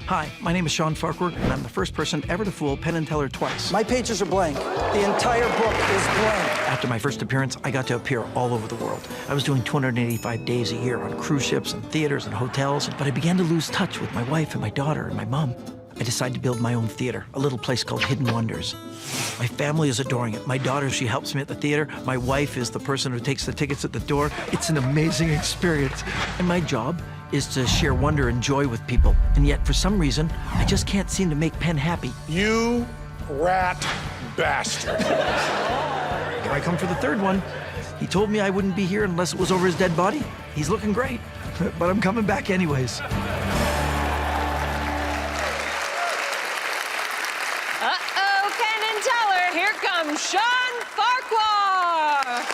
Hi, my name is Shawn Farquhar, and I'm the first person ever to fool Penn and Teller twice. My pages are blank. The entire book is blank. After my first appearance, I got to appear all over the world. I was doing 285 days a year on cruise ships and theaters and hotels, but I began to lose touch with my wife and my daughter and my mom. I decided to build my own theater, a little place called Hidden Wonders. My family is adoring it. My daughter, she helps me at the theater. My wife is the person who takes the tickets at the door. It's an amazing experience. And my job is to share wonder and joy with people. And yet, for some reason, I just can't seem to make Penn happy. You rat bastard. Here I come for the third one. He told me I wouldn't be here unless it was over his dead body. He's looking great, but I'm coming back anyways. Uh-oh, Penn and Teller, here comes Shawn Farquhar.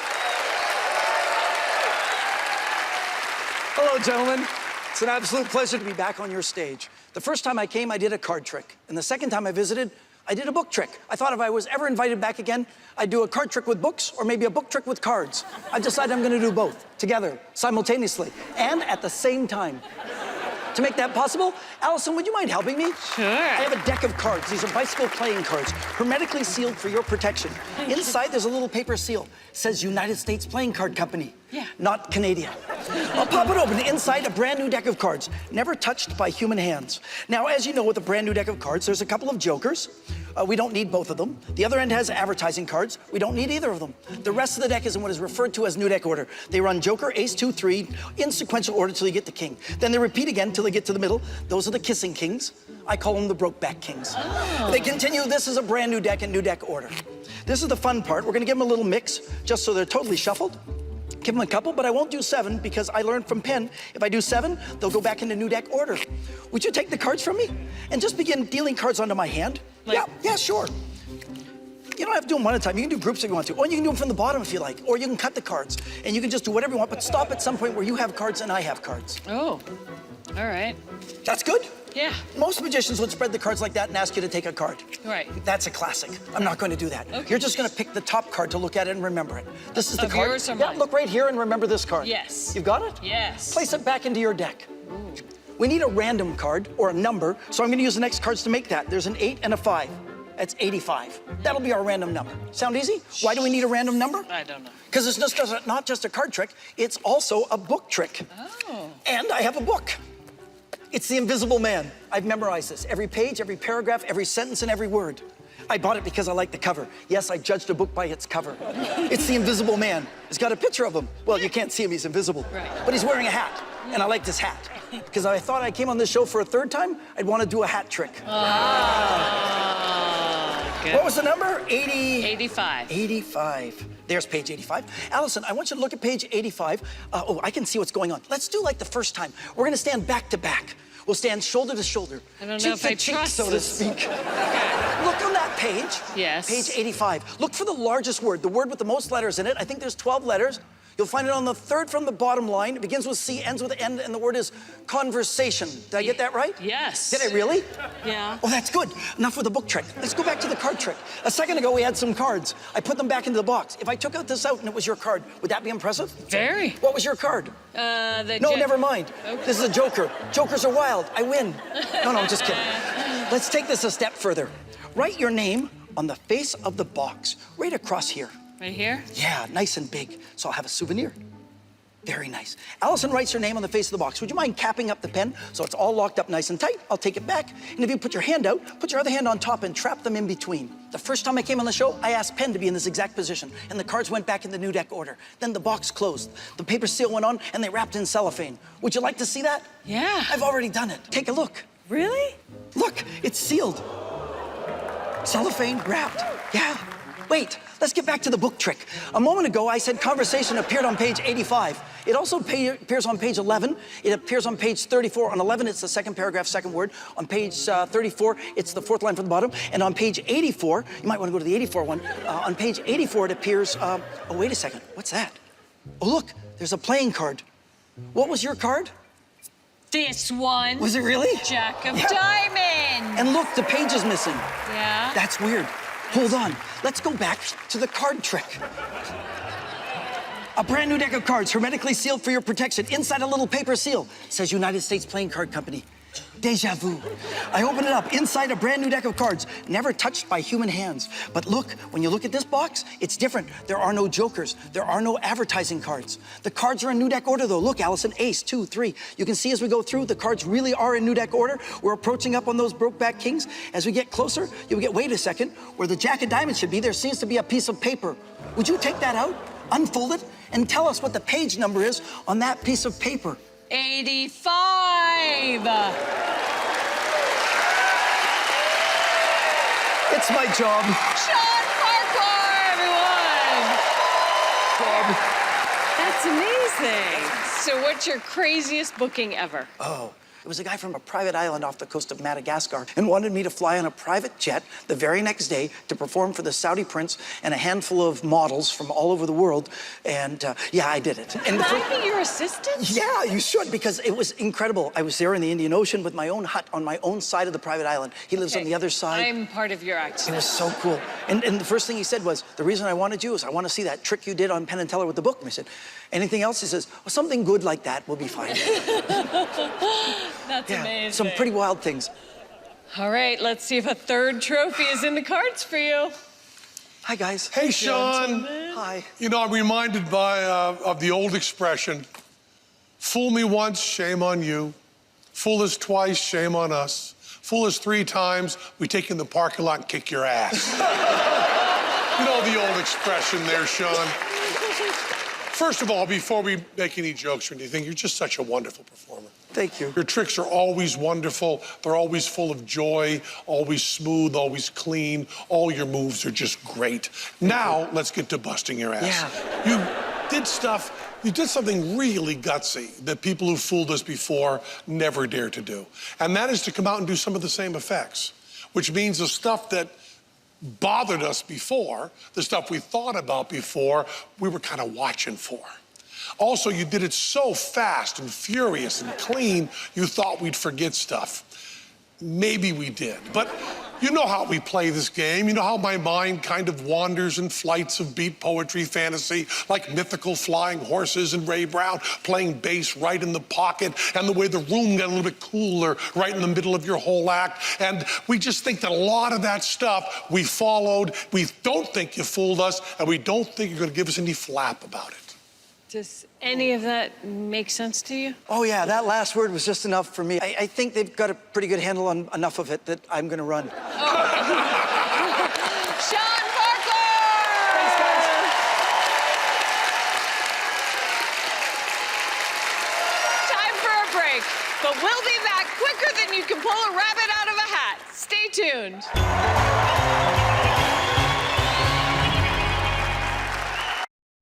Hello, gentlemen. It's an absolute pleasure to be back on your stage. The first time I came, I did a card trick. And the second time I visited, I did a book trick. I thought if I was ever invited back again, I'd do a card trick with books or maybe a book trick with cards. I've decided I'm gonna do both, together, simultaneously, and at the same time. To make that possible, Allison, would you mind helping me? Sure. I have a deck of cards. These are bicycle playing cards, hermetically sealed for your protection. Inside, there's a little paper seal. It says United States Playing Card Company. Yeah. Not Canadian. I'll pop it open. Inside, a brand new deck of cards, never touched by human hands. Now, as you know, with a brand new deck of cards, there's a couple of jokers. We don't need both of them. The other end has advertising cards. We don't need either of them. The rest of the deck is in what is referred to as new deck order. They run Joker, Ace, 2, 3, in sequential order till you get to King. Then they repeat again till they get to the middle. Those are the kissing kings. I call them the Brokeback Kings. Oh. They continue. This is a brand new deck in new deck order. This is the fun part. We're gonna give them a little mix just so they're totally shuffled. Give them a couple, but I won't do 7 because I learned from Penn, if I do 7, they'll go back into new deck order. Would you take the cards from me and just begin dealing cards onto my hand? Yeah, sure. You don't have to do them one at a time. You can do groups if you want to, or you can do them from the bottom if you like, or you can cut the cards, and you can just do whatever you want, but stop at some point where you have cards and I have cards. Oh, all right. That's good? Yeah. Most magicians would spread the cards like that and ask you to take a card. Right. That's a classic. I'm not going to do that. Okay. You're just going to pick the top card to look at it and remember it. This is the Of card. yours or Yeah, mine? look right here and remember this card. Yes. You've got it? Yes. Place it back into your deck. We need a random card or a number, so I'm going to use the next cards to make that. There's an 8 and a 5. That's 85. That'll be our random number. Sound easy? Why do we need a random number? I don't know. Because it's just not just a card trick, it's also a book trick. Oh. And I have a book. It's The Invisible Man. I've memorized this. Every page, every paragraph, every sentence, and every word. I bought it because I like the cover. Yes, I judged a book by its cover. It's The Invisible Man. It's got a picture of him. Well, you can't see him, he's invisible. Right. But he's wearing a hat, and I like this hat. Because I thought I came on this show for a third time, I'd want to do a hat trick. Good. What was the number? 85. 85. There's page 85. Allison, I want you to look at page 85. Oh, I can see what's going on. Let's do like the first time. We're gonna stand back to back. We'll stand shoulder to shoulder. I don't know cheek if to I cheek, trust so to this. speak. Look on that page. Yes. Page 85. Look for the largest word, the word with the most letters in it. I think there's 12 letters. You'll find it on the third from the bottom line. It begins with C, ends with N, and the word is conversation. Did I get that right? Yes. Did I really? Yeah. Oh, that's good. Enough with the book trick. Let's go back to the card trick. A second ago, we had some cards. I put them back into the box. If I took this out and it was your card, would that be impressive? Very. What was your card? No, never mind. Okay. This is a joker. Jokers are wild. I win. No, I'm just kidding. Let's take this a step further. Write your name on the face of the box, right across here. Right here? Yeah, nice and big, so I'll have a souvenir. Very nice. Allison writes her name on the face of the box. Would you mind capping up the pen so it's all locked up nice and tight? I'll take it back. And if you put your hand out, put your other hand on top and trap them in between. The first time I came on the show, I asked Penn to be in this exact position, and the cards went back in the new deck order. Then the box closed. The paper seal went on, and they wrapped in cellophane. Would you like to see that? Yeah. I've already done it. Take a look. Really? Look, it's sealed. Cellophane wrapped. Yeah. Wait, let's get back to the book trick. A moment ago, I said conversation appeared on page 85. It also appears on page 11. It appears on page 34. On 11, it's the second paragraph, second word. On page 34, it's the fourth line from the bottom. And on page 84, you might want to go to the 84 one. On page 84, it appears, oh, wait a second. What's that? Oh, look, there's a playing card. What was your card? This one. Was it really? Jack of Yeah. diamonds. And look, the page is missing. Yeah. That's weird. Hold on. Let's go back to the card trick. A brand new deck of cards, hermetically sealed for your protection. Inside a little paper seal. It says United States Playing Card Company. Deja vu. I open it up. Inside, a brand new deck of cards, never touched by human hands. But look, when you look at this box, it's different. There are no jokers. There are no advertising cards. The cards are in new deck order, though. Look, Allison, ace, 2, 3. You can see as we go through, the cards really are in new deck order. We're approaching up on those Brokeback Kings. As we get closer, you'll get, wait a second, where the Jack of Diamonds should be, there seems to be a piece of paper. Would you take that out, unfold it, and tell us what the page number is on that piece of paper? 85. It's my job. Shawn Farquhar, everyone. That's amazing. So what's your craziest booking ever? Oh, it was a guy from a private island off the coast of Madagascar and wanted me to fly on a private jet the very next day to perform for the Saudi prince and a handful of models from all over the world. And yeah, I did it. And Can I be your assistant? yeah, you should, because it was incredible. I was there in the Indian Ocean with my own hut on my own side of the private island. He lives on the other side. I'm part of your act. It was so cool. And the first thing he said was, the reason I wanted you is I want to see that trick you did on Penn and Teller with the book. And I said, anything else? He says, well, something good like that will be fine. That's amazing. Some pretty wild things. All right, let's see if a third trophy is in the cards for you. Hi, guys. Hey, Shawn. Hi. You know, I'm reminded of the old expression, fool me once, shame on you. Fool us twice, shame on us. Fool us 3 times, we take you in the parking lot and kick your ass. You know the old expression there, Shawn. First of all, before we make any jokes or anything, you're just such a wonderful performer. Thank you. Your tricks are always wonderful. They're always full of joy, always smooth, always clean. All your moves are just great. Now, let's get to busting your ass. Yeah. You did something really gutsy that people who fooled us before never dared to do. And that is to come out and do some of the same effects, which means the stuff that bothered us before, the stuff we thought about before, we were kind of watching for. Also, you did it so fast and furious and clean, you thought we'd forget stuff. Maybe we did, but you know how we play this game. You know how my mind kind of wanders in flights of beat poetry fantasy, like mythical flying horses and Ray Brown playing bass right in the pocket, and the way the room got a little bit cooler right in the middle of your whole act. And we just think that a lot of that stuff we followed. We don't think you fooled us, and we don't think you're going to give us any flap about it. Does any of that make sense to you? Oh, yeah, that last word was just enough for me. I think they've got a pretty good handle on enough of it that I'm going to run. Shawn Farquhar! Thanks, guys. Time for a break, but we'll be back quicker than you can pull a rabbit out of a hat. Stay tuned.